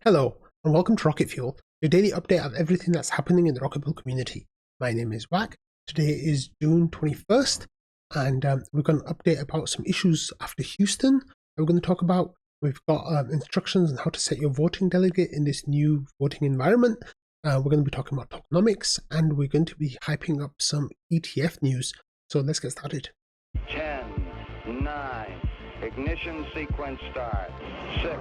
Hello, and welcome to Rocket Fuel, your daily update of everything that's happening in the Rocket Fuel community. My name is Wack. Today is June 21st, and we're going to update about some issues after Houston. We're going to talk about, we've got instructions on how to set your voting delegate in this new voting environment. We're going to be talking about tokenomics, and we're going to be hyping up some ETF news. So let's get started. 10, 9, ignition sequence start, 6.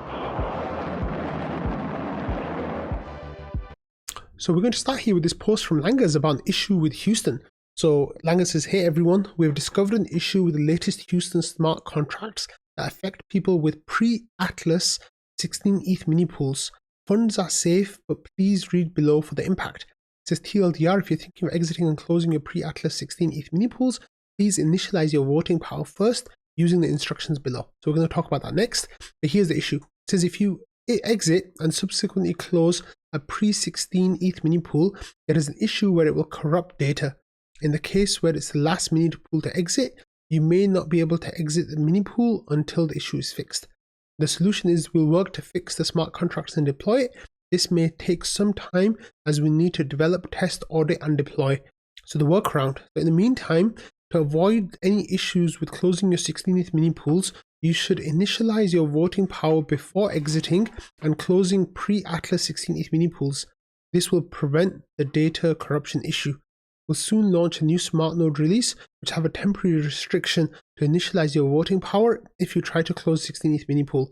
So we're going to start here with this post from Langers about an issue with Houston. So Langers says, hey everyone, we've discovered an issue with the latest Houston smart contracts that affect people with pre-Atlas 16 ETH mini pools. Funds are safe, but please read below for the impact. It says TLDR, if you're thinking of exiting and closing your pre-Atlas 16 ETH mini pools, please initialize your voting power first using the instructions below. So we're going to talk about that next. But here's the issue. It says if you exit and subsequently close a pre-16 ETH mini pool, there is an issue where it will corrupt data. In the case where it's the last mini pool to exit, you may not be able to exit the mini pool until the issue is fixed. The solution is we'll work to fix the smart contracts and deploy it. This may take some time as we need to develop, test, audit, and deploy. So the workaround. So in the meantime, to avoid any issues with closing your 16 ETH mini pools, you should initialize your voting power before exiting and closing pre-Atlas 16 ETH mini pools. This will prevent the data corruption issue. We'll soon launch a new smart node release which have a temporary restriction to initialize your voting power if you try to close 16 ETH mini pool.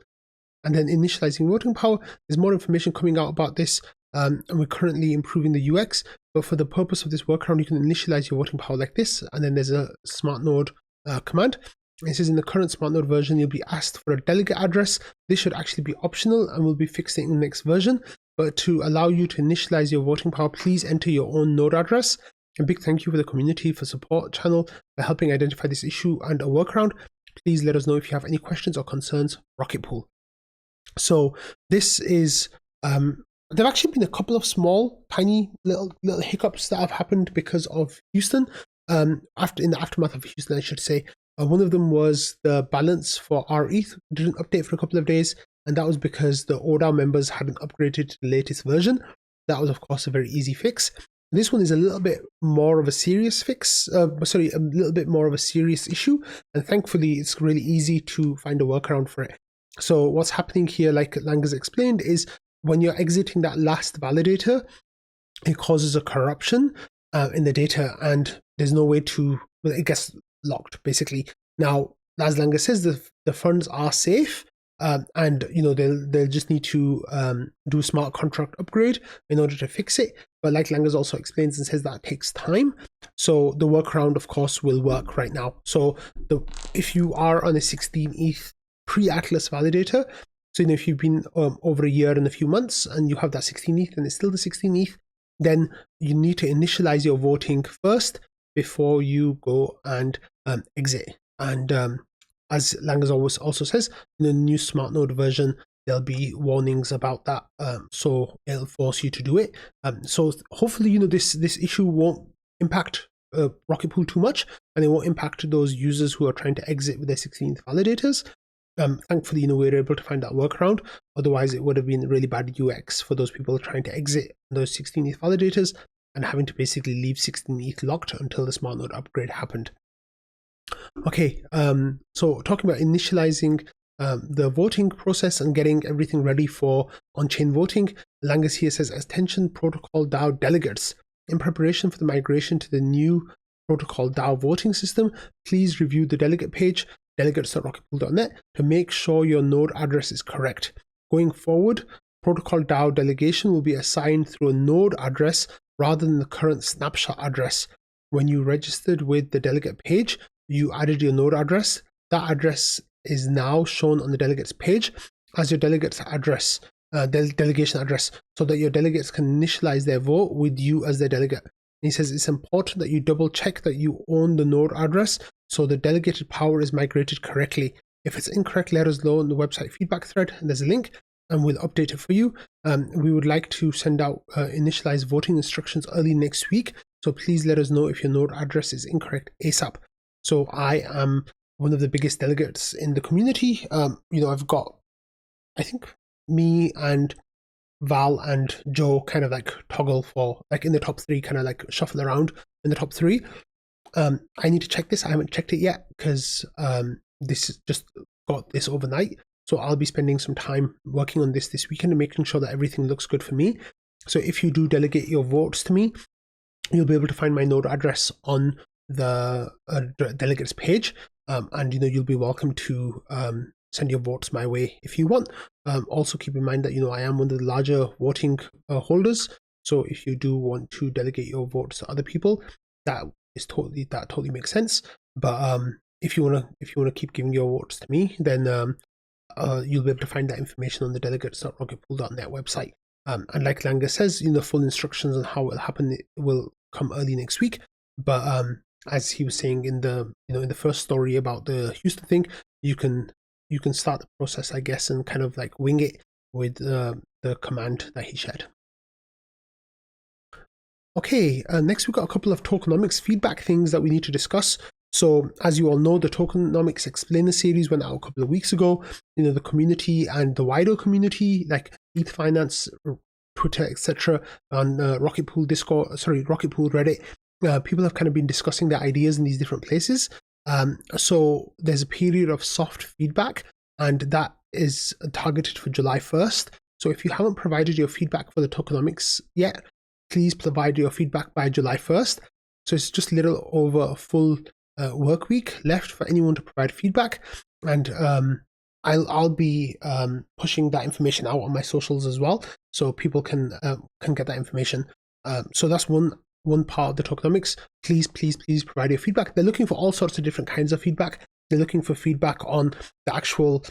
And then initializing voting power, there's more information coming out about this, and we're currently improving the UX, but for the purpose of this workaround, you can initialize your voting power like this, and then there's a smart node command. It says in the current smart node version, you'll be asked for a delegate address. This should actually be optional and we'll be fixing in the next version. But to allow you to initialize your voting power, please enter your own node address. A big thank you for the community for support channel for helping identify this issue and a workaround. Please let us know if you have any questions or concerns. Rocket Pool. So this is, there've actually been a couple of small, tiny little hiccups that have happened because of Houston. In the aftermath of Houston, I should say. One of them was the balance for rETH didn't update for a couple of days, and that was because the ODAO members hadn't upgraded to the latest version. That was, of course, a very easy fix. This one is a little bit more of a serious fix, a little bit more of a serious issue, and thankfully it's really easy to find a workaround for it. So what's happening here, like Langers explained, is when you're exiting that last validator, it causes a corruption in the data, and there's no way to, well, it gets locked basically. Now, as Langers says, the funds are safe, and they'll just need to do a smart contract upgrade in order to fix it. But like Langers also explains and says, that takes time. So the workaround, of course, will work right now. So if you are on a 16 ETH pre-Atlas validator, so if you've been over a year and a few months and you have that 16 ETH and it's still the 16 ETH, then you need to initialize your voting first before you go and exit. And as Langers also says, in the new smart node version, there'll be warnings about that, so it'll force you to do it. So hopefully, this issue won't impact Rocket Pool too much, and it won't impact those users who are trying to exit with their 16th validators. Thankfully, we were able to find that workaround. Otherwise, it would have been really bad UX for those people trying to exit those 16th validators and having to basically leave 16 ETH locked until the smart node upgrade happened. Okay, so talking about initializing the voting process and getting everything ready for on-chain voting, Langers here says, attention protocol DAO delegates. In preparation for the migration to the new protocol DAO voting system, please review the delegate page, delegates.rocketpool.net, to make sure your node address is correct. Going forward, protocol DAO delegation will be assigned through a node address rather than the current snapshot address. When you registered with the delegate page, you added your node address. That address is now shown on the delegates page as your delegates address, delegation address, so that your delegates can initialize their vote with you as their delegate. And he says it's important that you double check that you own the node address so the delegated power is migrated correctly. If it's incorrect, let us know in the website feedback thread, and there's a link, and we'll update it for you. We would like to send out initialized voting instructions early next week, so please let us know if your node address is incorrect ASAP. So I am one of the biggest delegates in the community. I've got, I think, me and Val and Joe kind of like toggle for like in the top three, kind of like shuffle around in the top three. I need to check this. I haven't checked it yet because this is just got this overnight. So I'll be spending some time working on this weekend and making sure that everything looks good for me. So if you do delegate your votes to me, you'll be able to find my node address on the delegates page, and you'll be welcome to send your votes my way if you want. Also keep in mind that I am one of the larger voting holders. So if you do want to delegate your votes to other people, that totally makes sense. But if you wanna keep giving your votes to me, then you'll be able to find that information on the delegates.rocketpool.net website. And like Langer says, the full instructions on how it'll happen will come early next week. But as he was saying in the in the first story about the Houston thing, you can start the process, I guess, and kind of like wing it with the command that he shared. Okay, next we've got a couple of tokenomics feedback things that we need to discuss. So as you all know, the Tokenomics Explainer series went out a couple of weeks ago. The community and the wider community, like ETH Finance, Twitter, etc., on Rocket Pool Reddit, people have kind of been discussing their ideas in these different places. So there's a period of soft feedback, and that is targeted for July 1st. So if you haven't provided your feedback for the tokenomics yet, please provide your feedback by July 1st. So it's just a little over a full work week left for anyone to provide feedback, and I'll be pushing that information out on my socials as well, so people can get that information. So that's one part of the tokenomics. Please provide your feedback. They're looking for all sorts of different kinds of feedback. They're looking for feedback on the actual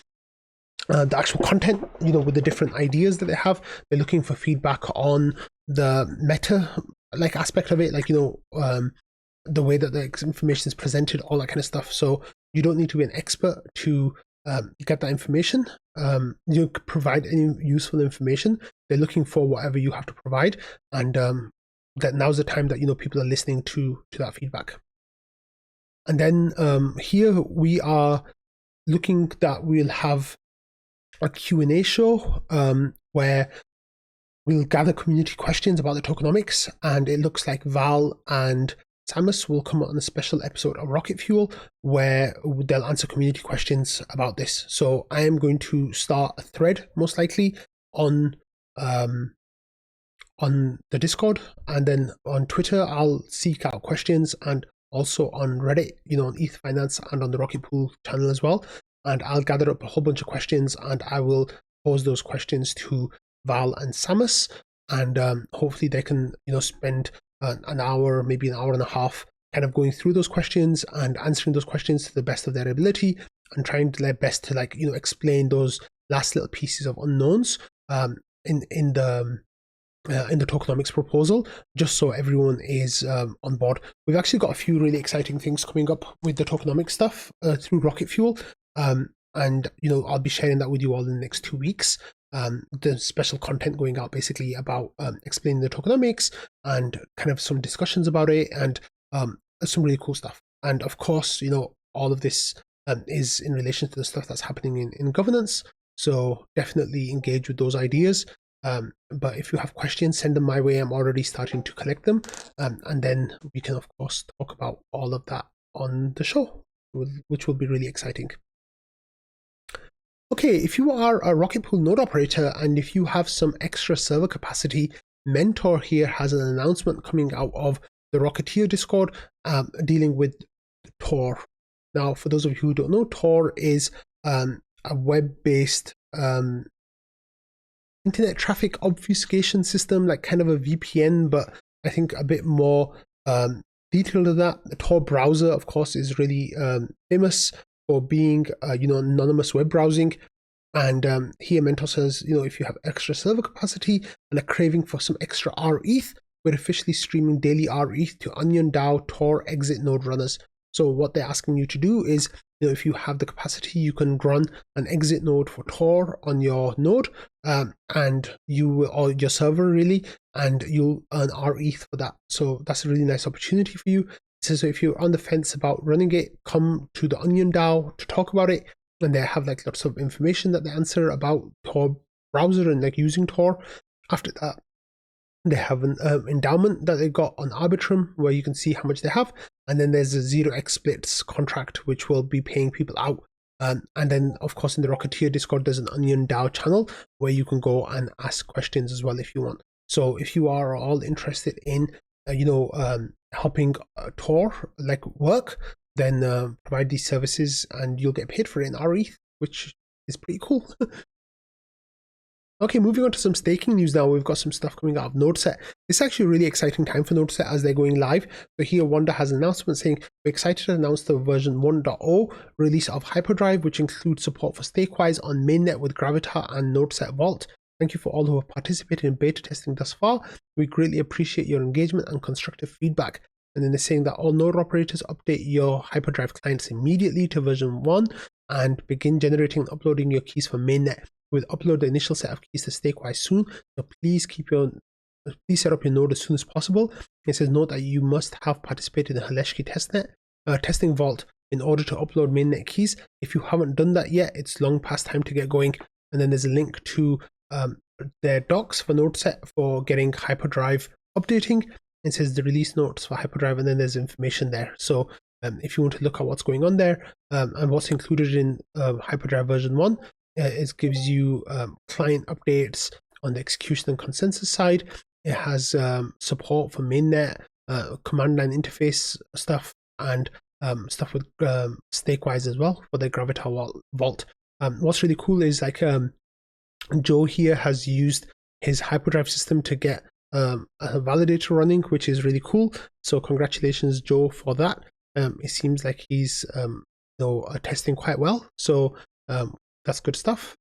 content, with the different ideas that they have. They're looking for feedback on the meta aspect of it, the way that the information is presented, all that kind of stuff. So you don't need to be an expert to get that information. You can provide any useful information. They're looking for whatever you have to provide, and that now's the time that people are listening to that feedback. And then here we are looking that we'll have a Q&A show where we'll gather community questions about the tokenomics, and it looks like Val and Samus will come on a special episode of Rocket Fuel where they'll answer community questions about this. So I am going to start a thread, most likely, on the Discord, and then on Twitter I'll seek out questions, and also on Reddit, on ETH Finance and on the Rocket Pool channel as well. And I'll gather up a whole bunch of questions, and I will pose those questions to Val and Samus, and hopefully they can spend an hour, maybe an hour and a half, kind of going through those questions and answering those questions to the best of their ability, and trying to their best to explain those last little pieces of unknowns in the tokenomics proposal, just so everyone is on board. We've actually got a few really exciting things coming up with the tokenomics stuff through Rocket Fuel, and I'll be sharing that with you all in the next 2 weeks. The special content going out basically about explaining the tokenomics and kind of some discussions about it, and some really cool stuff. And of course, all of this is in relation to the stuff that's happening in governance, so definitely engage with those ideas. But if you have questions, send them my way. I'm already starting to collect them, and then we can of course talk about all of that on the show, which will be really exciting. Okay, if you are a Rocket Pool node operator and if you have some extra server capacity, Mentor here has an announcement coming out of the Rocketeer Discord dealing with Tor. Now, for those of you who don't know, Tor is a web-based internet traffic obfuscation system, like kind of a VPN, but I think a bit more detailed than that. The Tor browser, of course, is really famous for being anonymous web browsing. And here Mentor says, if you have extra server capacity and a craving for some extra rETH, we're officially streaming daily rETH to Onion DAO Tor exit node runners. So what they're asking you to do is, if you have the capacity, you can run an exit node for Tor on your node, and you will, or your server really, and you'll earn rETH for that. So that's a really nice opportunity for you. So if you're on the fence about running it, come to the Onion DAO to talk about it, and they have lots of information that they answer about Tor browser and using Tor. After that, they have an endowment that they got on Arbitrum where you can see how much they have. And then there's a 0x splits contract, which will be paying people out. And then, of course, in the Rocketeer Discord, there's an Onion DAO channel where you can go and ask questions as well if you want. So if you are all interested in, helping Tor like work, then provide these services and you'll get paid for it in rETH, which is pretty cool. Okay, moving on to some staking news now. We've got some stuff coming out of NodeSet. It's actually a really exciting time for NodeSet as they're going live. So here, Wanda has an announcement saying, we're excited to announce the version 1.0 release of Hyperdrive, which includes support for Stakewise on mainnet with Gravitar and NodeSet Vault. Thank you for all who have participated in beta testing thus far. We greatly appreciate your engagement and constructive feedback. And then they're saying that all node operators update your Hyperdrive clients immediately to version 1 and begin generating and uploading your keys for mainnet. We'll upload the initial set of keys to Stakewise soon, so please set up your node as soon as possible. It says note that you must have participated in the Haleshki testing vault in order to upload mainnet keys. If you haven't done that yet, it's long past time to get going. And then there's a link to their docs for NodeSet for getting Hyperdrive updating. It says the release notes for Hyperdrive, and then there's information there. So if you want to look at what's going on there and what's included in Hyperdrive version 1, it gives you client updates on the execution and consensus side. It has support for mainnet, command line interface stuff, and stuff with Stakewise as well for the Gravitar Vault. What's really cool is like Joe here has used his Hyperdrive system to get a validator running, which is really cool. So congratulations, Joe, for that. It seems like he's testing quite well. So that's good stuff.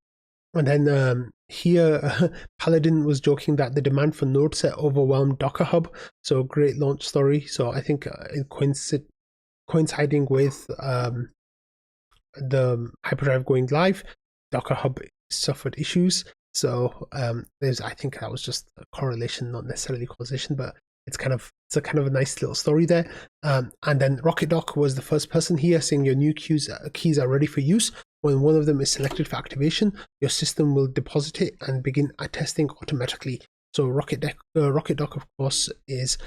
And then here, Paladin was joking that the demand for NodeSet overwhelmed Docker Hub. So great launch story. So I think coinciding with the Hyperdrive going live, Docker Hub suffered issues. So I think that was just a correlation, not necessarily causation, but it's a kind of a nice little story there. And then RocketDoc was the first person here saying your new keys are ready for use. When one of them is selected for activation, your system will deposit it and begin testing automatically. So RocketDoc, of course, is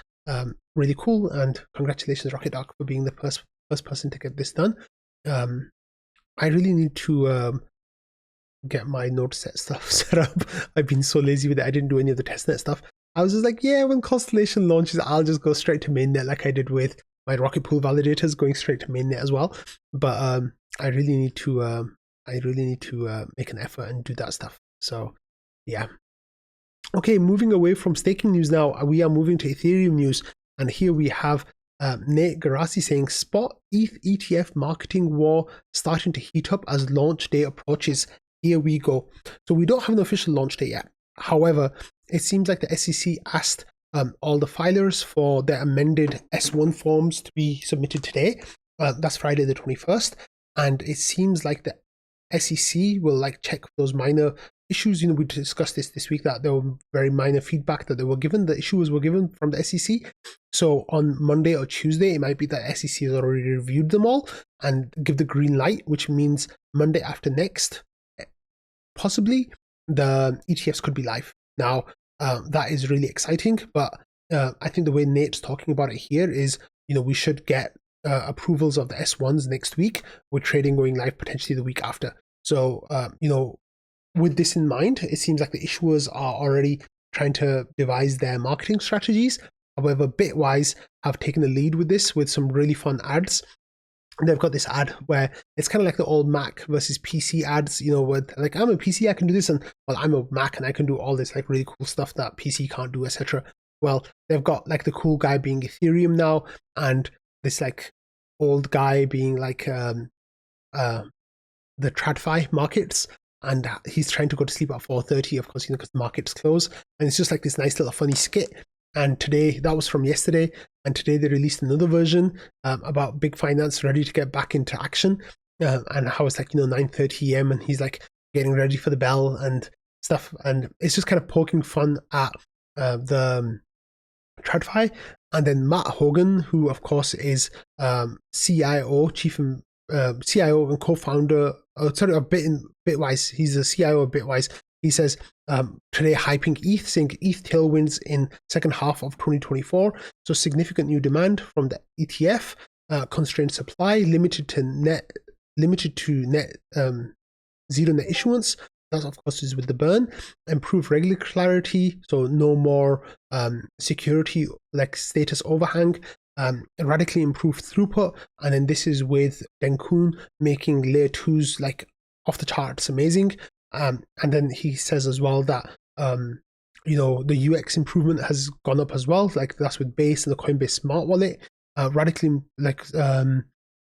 really cool, and congratulations, RocketDoc, for being the first person to get this done. I really need to get my NodeSet stuff set up. I've been so lazy with it. I didn't do any of the testnet stuff. I was just like, yeah, when Constellation launches, I'll just go straight to mainnet like I did with my Rocket Pool validators, going straight to mainnet as well. But I really need to make an effort and do that stuff. So yeah. Okay, moving away from staking news now, we are moving to Ethereum news. And here we have Nate Garasi saying, spot ETH ETF marketing war starting to heat up as launch day approaches. Here we go. So we don't have an official launch date yet. However, it seems like the SEC asked all the filers for their amended S1 forms to be submitted today. That's Friday the 21st. And it seems like the SEC will like check those minor issues. We discussed this week, that there were very minor feedback that they were given. The issues were given from the SEC. So on Monday or Tuesday, it might be that SEC has already reviewed them all and give the green light, which means Monday after next, possibly, the ETFs could be live. Now, that is really exciting, but I think the way Nate's talking about it here is, we should get approvals of the S1s next week, with trading going live potentially the week after. So, with this in mind, it seems like the issuers are already trying to devise their marketing strategies. However, Bitwise have taken the lead with this, with some really fun ads. They've got this ad where it's kind of like the old Mac versus PC ads, where like, I'm a PC, I can do this, and well, I'm a Mac and I can do all this like really cool stuff that PC can't do, etc. Well, they've got like the cool guy being Ethereum now, and this like old guy being like the TradFi markets, and he's trying to go to sleep at 4:30, of course, because the markets close, and it's just like this nice little funny skit. And today, that was from yesterday, and today they released another version about big finance ready to get back into action, and how it's like 9:30 a.m. and he's like getting ready for the bell and stuff, and it's just kind of poking fun at the TradFi. And then Matt Hogan, who of course is CIO and co-founder, of Bitwise. He's the CIO of Bitwise, He says, today hyping ETH, saying ETH tailwinds in second half of 2024. So significant new demand from the ETF, constrained supply, limited to net zero net issuance. That of course is with the burn. Improved regulatory clarity, so no more security like status overhang. Radically improved throughput, and then this is with Denkun making layer 2s like off the charts amazing. And then he says as well that the UX improvement has gone up as well, like that's with Base and the Coinbase Smart Wallet. Radically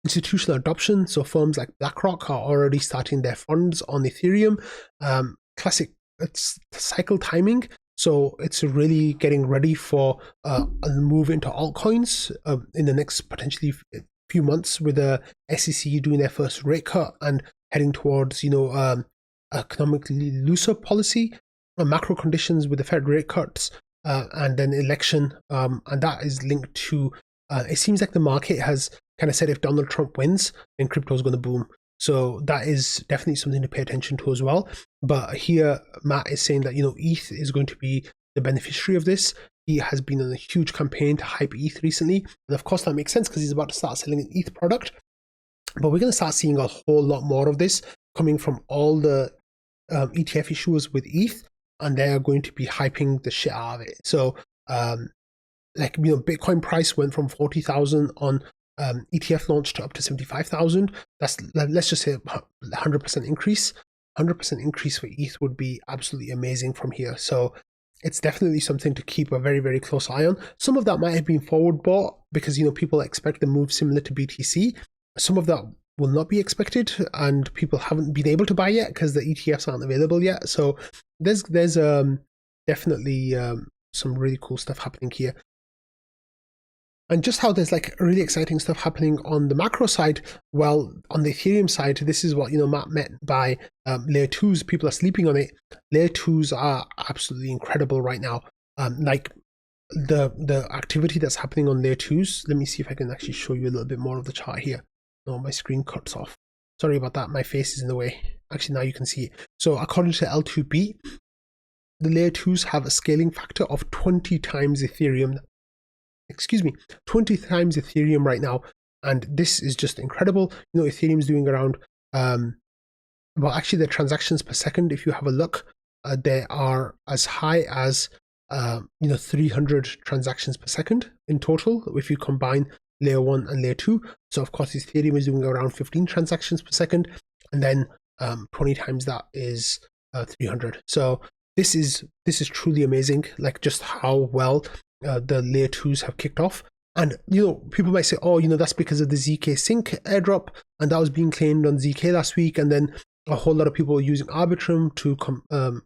institutional adoption, so firms like BlackRock are already starting their funds on Ethereum. Classic cycle timing, so it's really getting ready for a move into altcoins in the next potentially few months, with the SEC doing their first rate cut and heading towards economically looser policy, macro conditions with the Fed rate cuts, and then election, and that is linked to it seems like the market has kind of said if Donald Trump wins, then crypto is going to boom. So that is definitely something to pay attention to as well. But here, Matt is saying that, ETH is going to be the beneficiary of this. He has been on a huge campaign to hype ETH recently. And of course, that makes sense because he's about to start selling an ETH product. But we're going to start seeing a whole lot more of this coming from all the ETF issuers with ETH, and they're going to be hyping the shit out of it. So, Bitcoin price went from 40,000 on ETF launch to up to 75,000. That's, let's just say, 100% increase. 100% increase for ETH would be absolutely amazing from here. So it's definitely something to keep a very, very close eye on. Some of that might have been forward bought because people expect the move similar to BTC. Some of that will not be expected, and people haven't been able to buy yet because the ETFs aren't available yet. So there's definitely some really cool stuff happening here. And just how there's really exciting stuff happening on the macro side, well, on the Ethereum side, this is what Matt meant by layer 2s. People are sleeping on it. Layer 2s are absolutely incredible right now. The activity that's happening on layer 2s. Let me see if I can actually show you a little bit more of the chart here. No, my screen cuts off. Sorry about that. My face is in the way. Actually, now you can see it. So according to L2B, the layer 2s have a scaling factor of 20 times Ethereum. 20 times Ethereum right now, and this is just incredible. Ethereum's doing around the transactions per second, if you have a look, they are as high as 300 transactions per second in total if you combine layer 1 and layer 2. So of course Ethereum is doing around 15 transactions per second, and then 20 times that is 300. So this is truly amazing, just how well the layer 2s have kicked off. And people might say, that's because of the ZK Sync airdrop, and that was being claimed on ZK last week, and then a whole lot of people were using Arbitrum to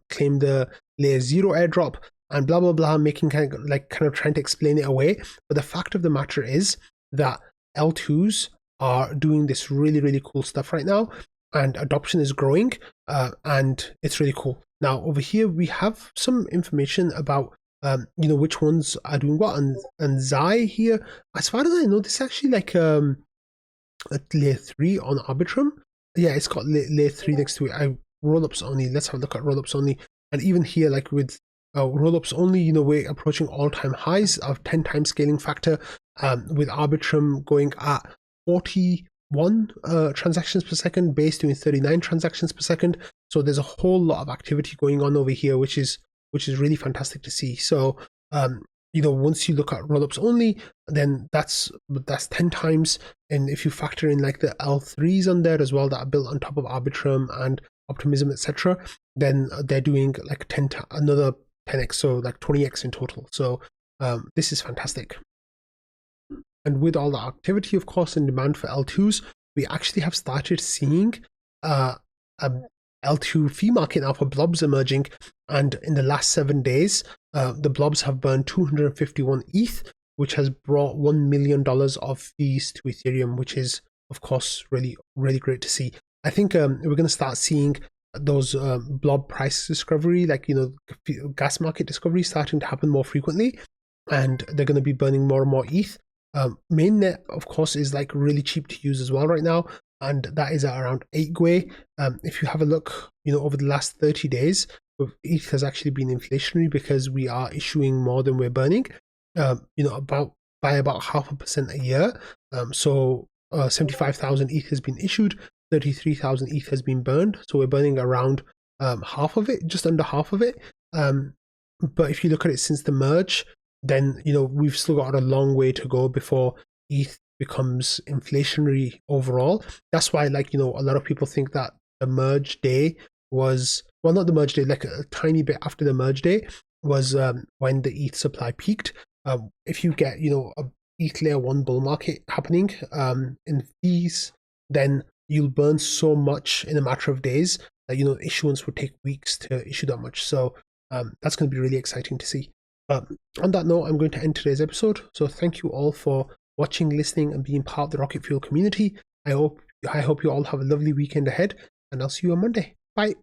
claim the layer 0 airdrop, and blah blah blah, making kind of trying to explain it away. But the fact of the matter is that L2s are doing this really, really cool stuff right now, and adoption is growing, and it's really cool. Now over here we have some information about which ones are doing what, and Zai here, as far as I know, this is actually a layer 3 on Arbitrum. Yeah, it's got layer 3 next to it. Rollups only. Let's have a look at rollups only. And even here, with rollups only, we're approaching all-time highs of 10 times scaling factor, with Arbitrum going at 41 transactions per second, Base doing 39 transactions per second. So there's a whole lot of activity going on over here, which is really fantastic to see. So once you look at rollups only, then that's 10 times. And if you factor in the L3s on there as well that are built on top of Arbitrum and Optimism, etc., then they're doing another 10x, so 20x in total. So this is fantastic. And with all the activity, of course, and demand for L2s, we actually have started seeing a L2 fee market now for blobs emerging, and in the last 7 days, the blobs have burned 251 ETH, which has brought $1 million of fees to Ethereum, which is, of course, really, really great to see. I think we're going to start seeing those blob price discovery, gas market discovery, starting to happen more frequently, and they're going to be burning more and more ETH. Mainnet, of course, is really cheap to use as well right now, and that is at around 8 Gwei. If you have a look, over the last 30 days, ETH has actually been inflationary because we are issuing more than we're burning, about by about 0.5% a year. So 75,000 ETH has been issued, 33,000 ETH has been burned. So we're burning around half of it, just under half of it. But if you look at it since the merge, then we've still got a long way to go before ETH becomes inflationary overall. That's why, a lot of people think that the merge day was, well, not the merge day, like a tiny bit after the merge day was when the ETH supply peaked. If you get a ETH layer 1 bull market happening in fees, then you'll burn so much in a matter of days that issuance would take weeks to issue that much. So that's going to be really exciting to see. On that note, I'm going to end today's episode. So thank you all for watching, listening, and being part of the Rocket Fuel community. I hope you all have a lovely weekend ahead, and I'll see you on Monday. Bye.